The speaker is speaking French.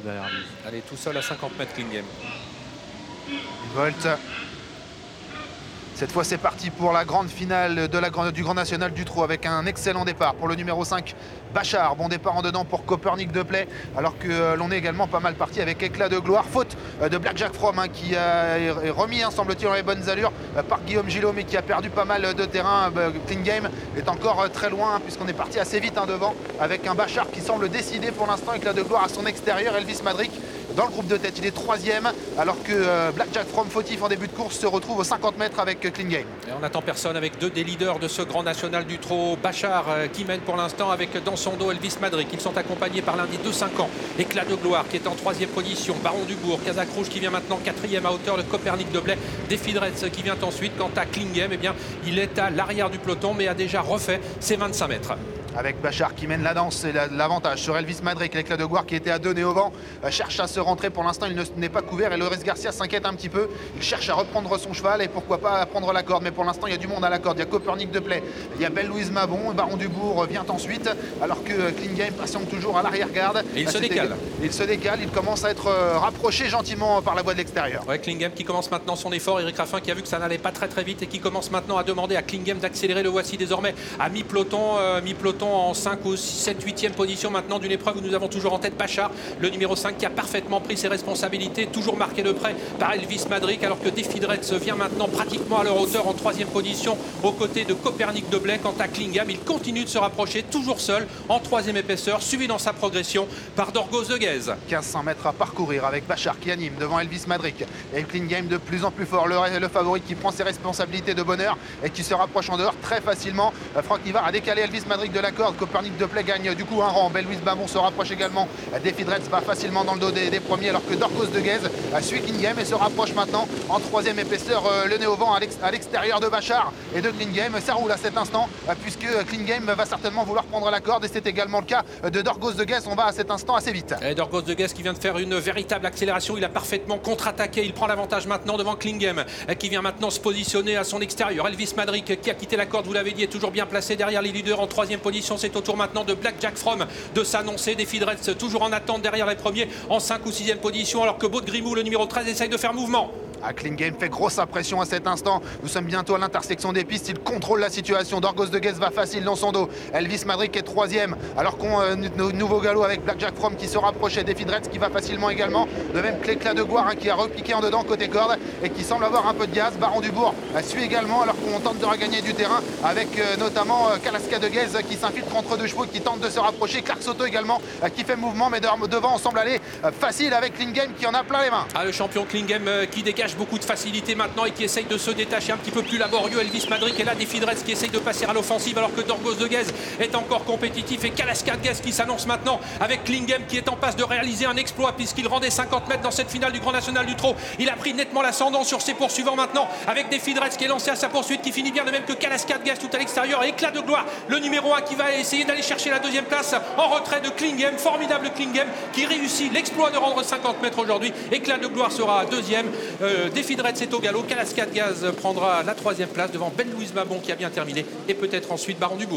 derrière lui. Allez, tout seul à 50 mètres, Klingem. Volt. Cette fois, c'est parti pour la grande finale du Grand National du Trot avec un excellent départ pour le numéro 5, Bachar. Bon départ en dedans pour Copernic de Play, alors que l'on est également pas mal parti avec éclat de gloire. Faute de Blackjack From qui est remis, semble-t-il, dans les bonnes allures par Guillaume Gillot, mais qui a perdu pas mal de terrain. Klingem est encore très loin puisqu'on est parti assez vite devant avec un Bachar qui semble décidé pour l'instant. Éclat de gloire à son extérieur. Elvis Madric dans le groupe de tête, il est 3e, alors que Blackjack From, fautif en début de course, se retrouve aux 50 mètres avec Klingem. Et on n'attend personne avec deux des leaders de ce Grand National du Trot. Bachar qui mène pour l'instant avec dans son dos Elvis Madric. Ils sont accompagnés par l'un des 2-5 ans, Éclat de gloire qui est en 3e position, Baron du Bourg, Kazakh Rouge qui vient maintenant 4e à hauteur de Copernic de Blais, Défi de Retz qui vient ensuite. Quant à Klingem, eh bien, il est à l'arrière du peloton mais a déjà refait ses 25 mètres. Avec Bachar qui mène la danse et l'avantage sur Elvis Madric. L'éclat de gloire qui était à deux nez au vent cherche à se rentrer. Pour l'instant, il n'est pas couvert et Loris Garcia s'inquiète un petit peu. Il cherche à reprendre son cheval et pourquoi pas à prendre la corde. Mais pour l'instant, il y a du monde à la corde. Il y a Copernic de Play, il y a Belle-Louise Mabon, Baron du Bourg vient ensuite, alors que Klingem patiente toujours à l'arrière-garde. Et il se décale. Il se décale, il commence à être rapproché gentiment par la voie de l'extérieur. Ouais, Klingem qui commence maintenant son effort. Eric Raffin qui a vu que ça n'allait pas très vite et qui commence maintenant à demander à Klingem d'accélérer. Le voici désormais à mi-peloton en 5 ou 7, 8e position maintenant d'une épreuve où nous avons toujours en tête Bachar, le numéro 5 qui a parfaitement pris ses responsabilités, toujours marqué de près par Elvis Madric, alors que Défi de Retz vient maintenant pratiquement à leur hauteur en 3e position aux côtés de Copernic de Blais. Quant à Klingem, il continue de se rapprocher, toujours seul en 3e épaisseur, suivi dans sa progression par Dorgos de Guez. 1500 mètres à parcourir avec Bachar qui anime devant Elvis Madric et Klingem de plus en plus fort, le favori qui prend ses responsabilités de bonheur et qui se rapproche en dehors très facilement. Franck Nivard a décalé Elvis Madric de la corde. Copernic de Play gagne du coup un rang. Belle-Louise Bamon se rapproche également. Défi de Retz va facilement dans le dos des premiers, alors que Dorgos de Guez suit Klingem et se rapproche maintenant en 3e épaisseur, le nez au vent à l'extérieur de Bachar et de Klingem. Ça roule à cet instant puisque Klingem va certainement vouloir prendre la corde et c'est également le cas de Dorgos de Guez. On va à cet instant assez vite. Et Dorgos de Guez qui vient de faire une véritable accélération. Il a parfaitement contre-attaqué. Il prend l'avantage maintenant devant Klingem qui vient maintenant se positionner à son extérieur. Elvis Madric qui a quitté la corde, vous l'avez dit, est toujours bien placé derrière les leaders en 3e position. C'est au tour maintenant de Blackjack From de s'annoncer. Défi de Retz toujours en attente derrière les premiers en 5 ou 6e position, alors que Baud de Grimou, le numéro 13, essaye de faire mouvement. Klingem fait grosse impression à cet instant. Nous sommes bientôt à l'intersection des pistes. Il contrôle la situation. Dorgos de Guez va facile dans son dos. Elvis Madric est 3e, alors qu'on nouveau galop avec Blackjack From qui se rapprochait. Défi de Retz qui va facilement également. De même que l'éclat de gloire qui a repiqué en dedans côté corde et qui semble avoir un peu de gaz. Baron du Bourg suit également, alors qu'on tente de regagner du terrain avec notamment Kalasca de Guez qui s'infiltre entre deux chevaux, qui tente de se rapprocher. Clark Soto également qui fait mouvement, mais devant on semble aller facile avec Klingem qui en a plein les mains. Le champion Klingem qui dégage beaucoup de facilité maintenant et qui essaye de se détacher un petit peu plus laborieux. Elvis Madric et là Défi de Retz qui essaye de passer à l'offensive, alors que Dorgos de Guez est encore compétitif et Kalasca de Guez qui s'annonce maintenant avec Klingem qui est en passe de réaliser un exploit puisqu'il rendait 50 mètres dans cette finale du Grand National du Trot. Il a pris nettement l'ascendant sur ses poursuivants maintenant avec Défi de Retz qui est lancé à sa poursuite, qui finit bien, de même que Kalasca de Guez tout à l'extérieur, et Éclat de gloire, le numéro 1 qui va essayer d'aller chercher la 2e place en retrait de Klingem. Formidable Klingem qui réussit l'exploit de rendre 50 mètres aujourd'hui. Éclat de gloire sera 2e. Défi de Retz est au galop. Kalasca de Guez prendra la 3e place devant Belle-Louise Mabon qui a bien terminé et peut-être ensuite Baron du Bourg.